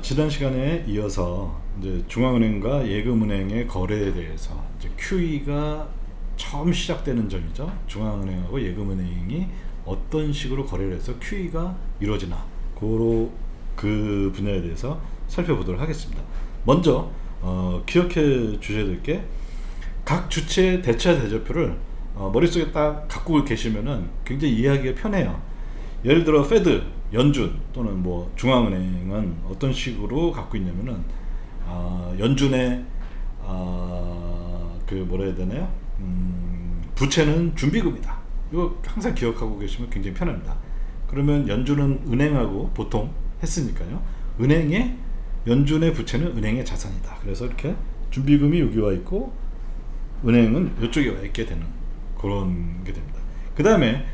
지난 시간에 이어서 이제 중앙은행과 예금은행의 거래에 대해서 이제 QE가 처음 시작되는 점이죠. 중앙은행하고 예금은행이 어떤 식으로 거래를 해서 QE가 이루어지나 그 분야에 대해서 살펴보도록 하겠습니다. 먼저 기억해 주셔야 될 게 각 주체의 대차 대조표를 머릿속에 딱 갖고 계시면은 굉장히 이해하기가 편해요. 예를 들어 페드, 연준 또는 뭐 중앙은행은 어떤 식으로 갖고 있냐면은 연준의 그 뭐라 해야 되나요? 부채는 준비금이다. 이거 항상 기억하고 계시면 굉장히 편합니다. 그러면 연준은 은행하고 보통 했으니까요. 연준의 부채는 은행의 자산이다. 그래서 이렇게 준비금이 여기 와 있고 은행은 이쪽에 와 있게 되는 그런 게 됩니다. 그 다음에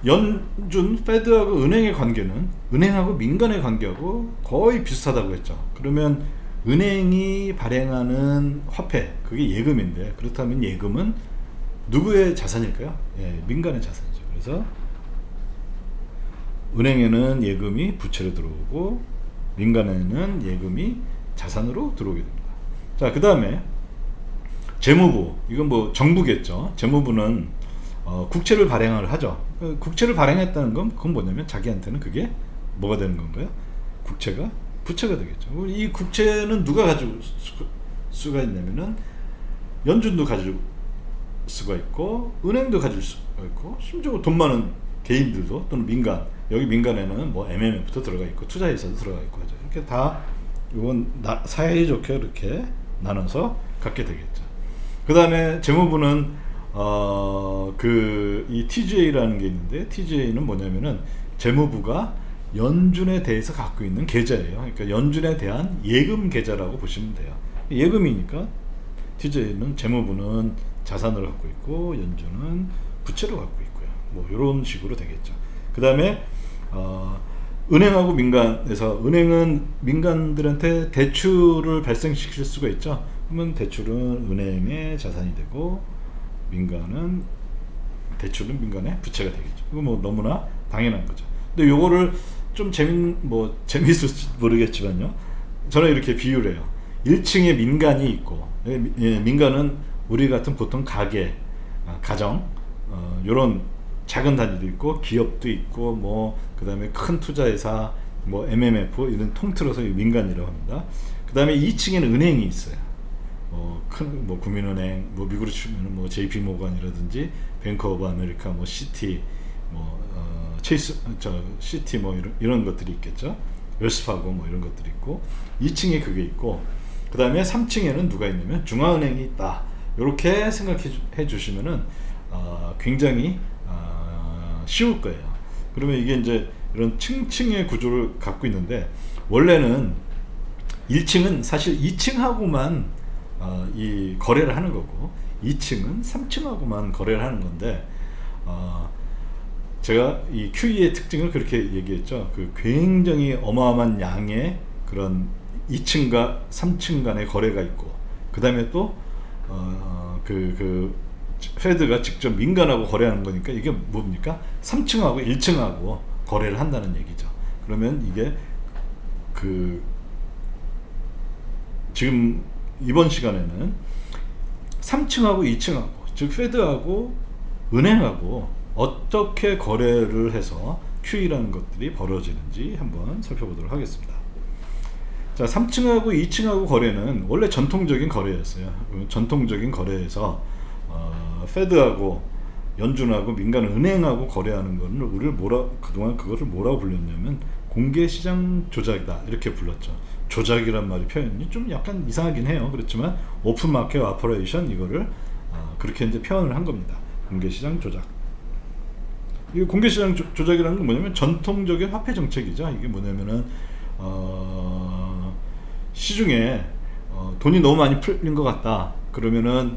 연준, 페드하고 은행의 관계는 은행하고 민간의 관계하고 거의 비슷하다고 했죠. 그러면 은행이 발행하는 화폐, 그게 예금인데, 그렇다면 예금은 누구의 자산일까요? 예, 민간의 자산이죠. 그래서 은행에는 예금이 부채로 들어오고 민간에는 예금이 자산으로 들어오게 됩니다. 자, 그 다음에 재무부, 이건 뭐 정부겠죠. 재무부는 국채를 발행을 하죠. 국채를 발행했다는 건 그건 뭐냐면 자기한테는 그게 뭐가 되는 건가요? 국채가 부채가 되겠죠. 이 국채는 누가 가지고 수가 있냐면은 연준도 가질 수가 있고 은행도 가질 수가 있고 심지어 돈 많은 개인들도 또는 민간, 여기 민간에는 뭐 MMF도 들어가 있고 투자회사도 들어가 있고 하죠. 이렇게 다 이건 사이좋게 이렇게 나눠서 갖게 되겠죠. 그 다음에 재무부는 이 TGA라는 게 있는데, TGA는 뭐냐면은 재무부가 연준에 대해서 갖고 있는 계좌예요. 그러니까 연준에 대한 예금 계좌라고 보시면 돼요. 예금이니까 TGA는 재무부는 자산을 갖고 있고 연준은 부채를 갖고 있고요. 뭐 이런 식으로 되겠죠. 그 다음에 은행하고 민간에서, 은행은 민간들한테 대출을 발생시킬 수가 있죠. 그러면 대출은 은행의 자산이 되고 대출은 민간의 부채가 되겠죠. 이거 뭐 너무나 당연한 거죠. 근데 요거를 좀 재미있을지 모르겠지만요. 저는 이렇게 비유를 해요. 1층에 민간이 있고, 민간은 우리 같은 보통 가게, 가정, 요런 작은 단위도 있고, 기업도 있고, 뭐, 그 다음에 큰 투자회사, 뭐, MMF, 이런 통틀어서 민간이라고 합니다. 그 다음에 2층에는 은행이 있어요. 큰 국민은행, 미국으로 치면 뭐 JP 모건이라든지 뱅크 오브 아메리카, 뭐 시티, 체이스, 시티 뭐 이런 것들이 있겠죠. 웰스파고 뭐 이런 것들이 있고, 2층에 그게 있고, 그 다음에 3층에는 누가 있냐면 중앙은행이 있다. 이렇게 생각해 주시면은 굉장히 쉬울 거예요. 그러면 이게 이제 이런 층층의 구조를 갖고 있는데, 원래는 1층은 사실 2층하고만 이 거래를 하는 거고 2층은 3층하고만 거래를 하는 건데, 제가 이 QE의 특징을 그렇게 얘기했죠. 그 굉장히 어마어마한 양의 그런 2층과 3층 간의 거래가 있고, 그 다음에 또 페드가 직접 민간하고 거래하는 거니까 이게 뭡니까? 3층하고 1층하고 거래를 한다는 얘기죠. 그러면 이게 지금 이번 시간에는 3층하고 2층하고, 즉 페드하고 은행하고 어떻게 거래를 해서 QE라는 것들이 벌어지는지 한번 살펴보도록 하겠습니다. 자, 3층하고 2층하고 거래는 원래 전통적인 거래였어요. 전통적인 거래에서 페드하고 연준하고 민간은 은행하고 거래하는 거는 그동안 그거를 뭐라고 불렸냐면 공개시장 조작이다, 이렇게 불렀죠. 조작이란 말이 표현이 좀 약간 이상하긴 해요. 그렇지만 오픈 마켓 오퍼레이션, 이거를 그렇게 이제 표현을 한 겁니다. 공개시장 조작. 이 공개시장 조작이라는 건 뭐냐면 전통적인 화폐 정책이죠. 이게 뭐냐면은 시중에 돈이 너무 많이 풀린 것 같다. 그러면은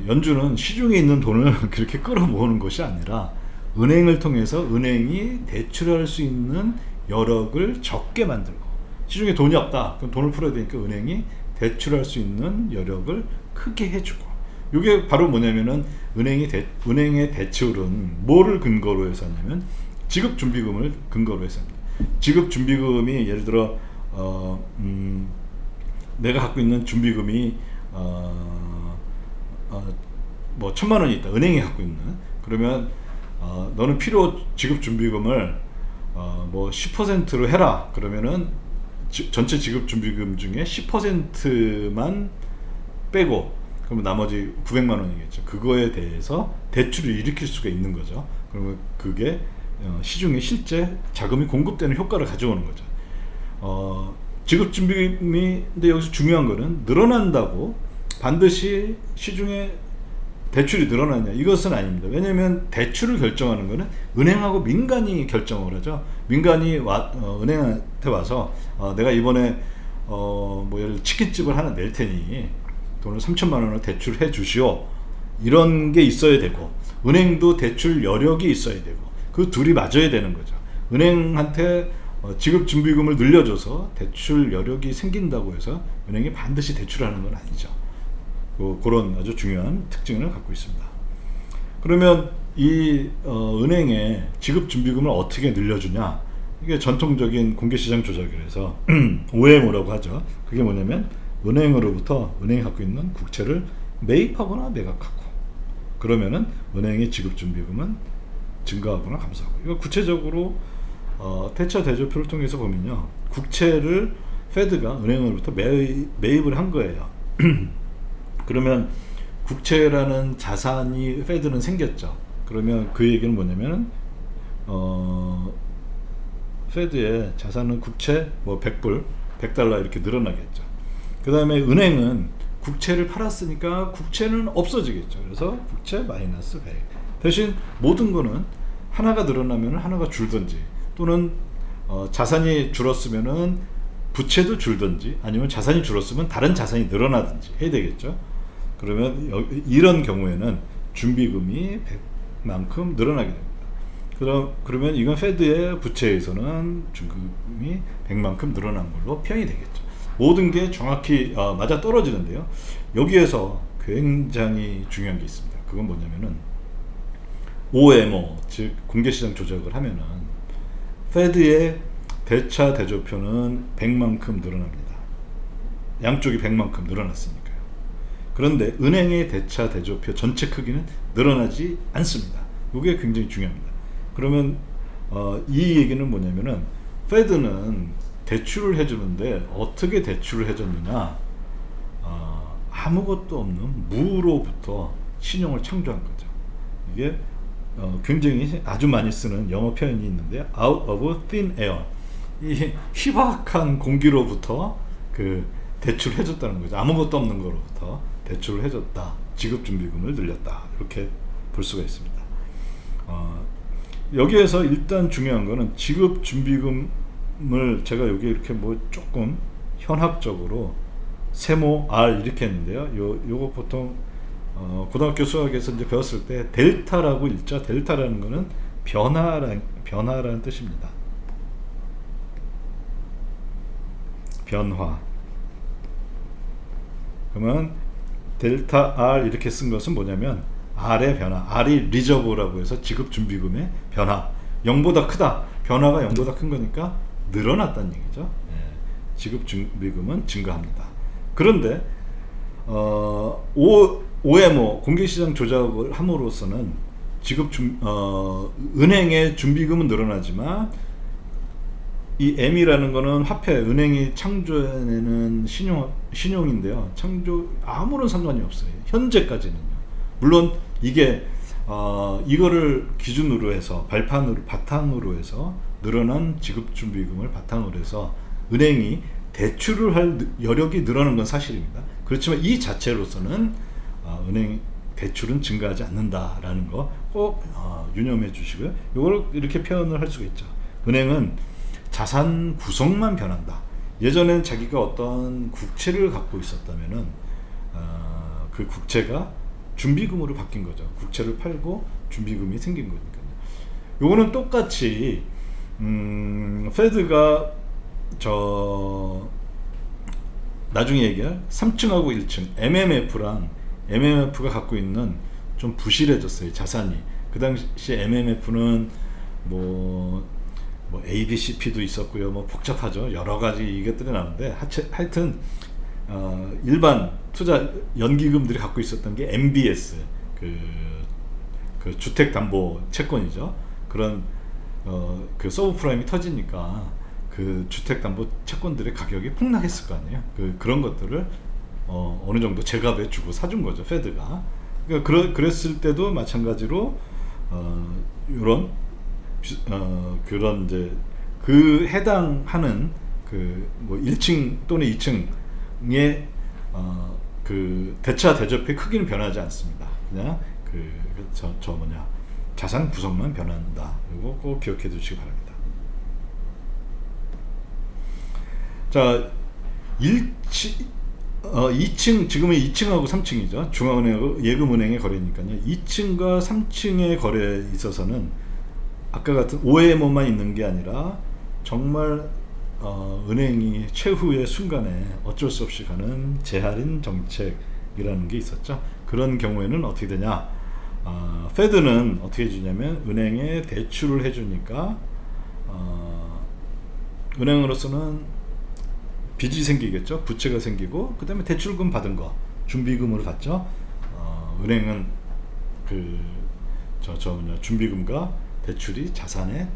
연준은 시중에 있는 돈을 그렇게 끌어모으는 것이 아니라 은행을 통해서 은행이 대출할 수 있는 여력을 적게 만들고, 시중에 돈이 없다, 그럼 돈을 풀어야 되니까 은행이 대출할 수 있는 여력을 크게 해주고, 이게 바로 뭐냐면은 은행의 대출은 뭐를 근거로 해서 하냐면 지급준비금을 근거로 해서 합니다. 지급 준비금이 예를 들어 내가 갖고 있는 준비금이 뭐 1,000만 원이 있다. 은행이 갖고 있는. 그러면 너는 필요 지급 준비금을 뭐 10%로 해라. 그러면은 전체 지급 준비금 중에 10%만 빼고 그러면 나머지 900만 원이겠죠. 그거에 대해서 대출을 일으킬 수가 있는 거죠. 그러면 그게 시중에 실제 자금이 공급되는 효과를 가져오는 거죠. 지급 준비금이 근데 여기서 중요한 거는 늘어난다고 반드시 시중에 대출이 늘어나냐 이것은 아닙니다. 왜냐하면 대출을 결정하는 거는 은행하고 민간이 결정을 하죠. 민간이 은행한테 와서 내가 이번에 뭐 예를 들어 치킨집을 하나 낼 테니 돈을 3,000만 원을 대출해 주시오. 이런 게 있어야 되고 은행도 대출 여력이 있어야 되고 그 둘이 맞아야 되는 거죠. 은행한테 지급 준비금을 늘려줘서 대출 여력이 생긴다고 해서 은행이 반드시 대출하는 건 아니죠. 그런 아주 중요한 특징을 갖고 있습니다. 그러면 이 은행의 지급 준비금을 어떻게 늘려주냐? 이게 전통적인 공개시장 조작이라서 OMO라고 하죠. 그게 뭐냐면 은행으로부터 은행이 갖고 있는 국채를 매입하거나 매각하고 그러면은 은행의 지급 준비금은 증가하거나 감소하고. 이거 구체적으로 대차 대조표를 통해서 보면요, 국채를 페드가 은행으로부터 매입을 한 거예요. 그러면 국채라는 자산이 페드는 생겼죠. 그러면 그 얘기는 뭐냐면 페드의 자산은 국채 뭐 100불, 100달러 이렇게 늘어나겠죠. 그 다음에 은행은 국채를 팔았으니까 국채는 없어지겠죠. 그래서 국채 마이너스 100. 대신 모든 거는 하나가 늘어나면 하나가 줄든지 또는 자산이 줄었으면은 부채도 줄든지 아니면 자산이 줄었으면 다른 자산이 늘어나든지 해야 되겠죠. 그러면 이런 경우에는 준비금이 100만큼 늘어나게 됩니다. 그러면 이건 페드의 부채에서는 준비금이 100만큼 늘어난 걸로 표현이 되겠죠. 모든 게 정확히 맞아 떨어지는데요. 여기에서 굉장히 중요한 게 있습니다. 그건 뭐냐면은 OMO, 즉 공개시장 조작을 하면은 페드의 대차 대조표는 100만큼 늘어납니다. 양쪽이 100만큼 늘어났으니까요. 그런데 은행의 대차 대조표 전체 크기는 늘어나지 않습니다. 이게 굉장히 중요합니다. 그러면 이 얘기는 뭐냐면은 페드는 대출을 해주는데 어떻게 대출을 해줬느냐? 아무것도 없는 무로부터 신용을 창조한 거죠. 이게 굉장히 아주 많이 쓰는 영어 표현이 있는데요. out of thin air. 이 희박한 공기로부터 그 대출을 해줬다는 거죠. 아무것도 없는 거로부터 대출을 해줬다. 지급준비금을 늘렸다. 이렇게 볼 수가 있습니다. 여기에서 일단 중요한 거는 지급준비금을 제가 여기 이렇게 뭐 조금 현학적으로 세모 R 이렇게 했는데요. 요거 보통 고등학교 수학에서 이제 배웠을 때 델타라고 읽죠. 델타라는 거는 변화라는 뜻입니다. 변화. 그러면 델타 R 이렇게 쓴 것은 뭐냐면 R의 변화. R이 리저브라고 해서 지급 준비금의 변화. 0보다 크다. 변화가 0보다 큰 거니까 늘어났다는 얘기죠. 지급 준비금은 증가합니다. 그런데 OMO 공개시장 조작을 함으로써는 은행의 준비금은 늘어나지만 이 M이라는 거는 화폐, 은행이 창조해내는 신용인데요. 아무런 상관이 없어요. 현재까지는요. 물론 이게 이거를 기준으로 해서 바탕으로 해서 늘어난 지급준비금을 바탕으로 해서 은행이 대출을 할 여력이 늘어나는 건 사실입니다. 그렇지만 이 자체로서는 은행 대출은 증가하지 않는다라는 거 꼭 유념해 주시고요. 이걸 이렇게 표현을 할 수가 있죠. 은행은 자산 구성만 변한다. 예전엔 자기가 어떤 국채를 갖고 있었다면은 그 국채가 준비금으로 바뀐 거죠. 국채를 팔고 준비금이 생긴 거니까요. 요거는 똑같이 페드가 나중에 얘기할 3층하고 1층 MMF가 갖고 있는 좀 부실해졌어요. 자산이. 그 당시 MMF는 뭐 뭐 ABCP도 있었고요. 뭐 복잡하죠. 여러 가지 이것들이 나오는데 하여튼 일반 투자 연기금들이 갖고 있었던 게 MBS 그 주택담보 채권이죠. 그런 그 서브프라임이 터지니까 그 주택담보 채권들의 가격이 폭락했을 거 아니에요. 그런 것들을 어느 정도 제값에 주고 사준 거죠, 페드가. 그러니까 그랬을 때도 마찬가지로 이런 그런 이제 그 해당하는 그 뭐 1층 또는 2층의 그 대차 대접의 크기는 변하지 않습니다. 그냥 저 뭐냐 자산 구성만 변한다. 이거 꼭 기억해 두시기 바랍니다. 자, 2층 지금은 2층하고 3층이죠. 중앙은행하고 예금은행의 거래니까요. 2층과 3층의 거래에 있어서는 아까 같은 OMO만 있는 게 아니라 정말 은행이 최후의 순간에 어쩔 수 없이 가는 재할인 정책이라는 게 있었죠. 그런 경우에는 어떻게 되냐? 페드는 어떻게 해주냐면 은행에 대출을 해주니까 은행으로서는 빚이 생기겠죠. 부채가 생기고 그 다음에 대출금 받은 거 준비금으로 받죠. 은행은 준비금과 대출이 자산에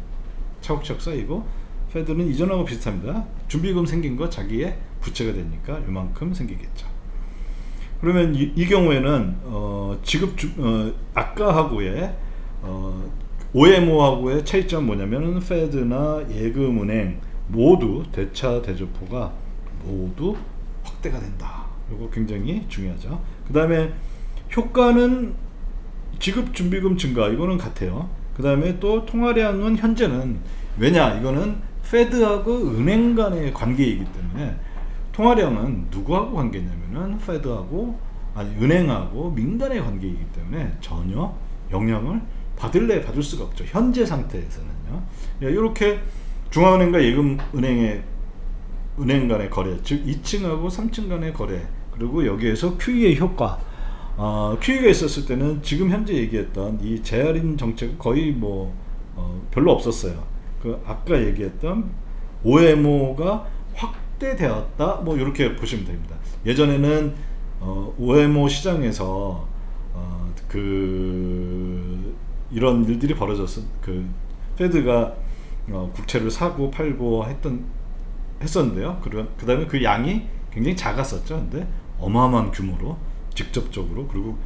차곡차곡 쌓이고, 페드는 이전하고 비슷합니다. 준비금 생긴 거 자기의 부채가 되니까 요만큼 생기겠죠. 그러면 이 경우에는 아까하고의 OMO하고의 차이점 뭐냐면 페드나 예금은행 모두 대차 대조포가 모두 확대가 된다. 이거 굉장히 중요하죠. 그 다음에 효과는 지급 준비금 증가, 이거는 같아요. 그 다음에 또 통화량은 현재는, 왜냐, 이거는 페드하고 은행 간의 관계이기 때문에 통화량은 누구하고 관계냐면은 페드하고 은행하고 민간의 관계이기 때문에 전혀 영향을 받을 수가 없죠. 현재 상태에서는요. 이렇게 중앙은행과 예금은행의 은행 간의 거래, 즉 2층하고 3층 간의 거래, 그리고 여기에서 QE의 효과. QE가 있었을 때는 지금 현재 얘기했던 이 재할인 정책은 거의 별로 없었어요. 아까 얘기했던 OMO가 확대되었다, 이렇게 보시면 됩니다. 예전에는 OMO 시장에서 이런 일들이 벌어졌어. 페드가 국채를 사고 팔고 했었는데요. 그 다음에 그 양이 굉장히 작았었죠. 근데 어마어마한 규모로 직접적으로, 그리고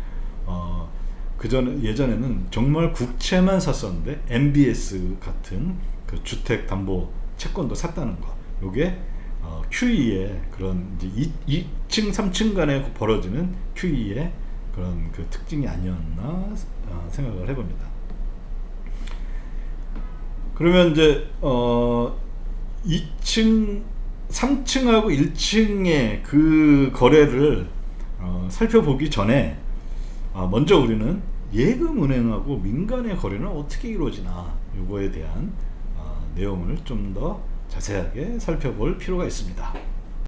예전에는 정말 국채만 샀었는데 MBS 같은 그 주택담보 채권도 샀다는 거. 요게 QE의 그런 이제 2층 3층 간에 벌어지는 QE의 그런 그 특징이 아니었나 생각을 해봅니다. 그러면 이제 2층 3층하고 1층의 그 거래를 살펴보기 전에 먼저 우리는 예금은행하고 민간의 거래는 어떻게 이루어지나, 요거에 대한 내용을 좀 더 자세하게 살펴볼 필요가 있습니다.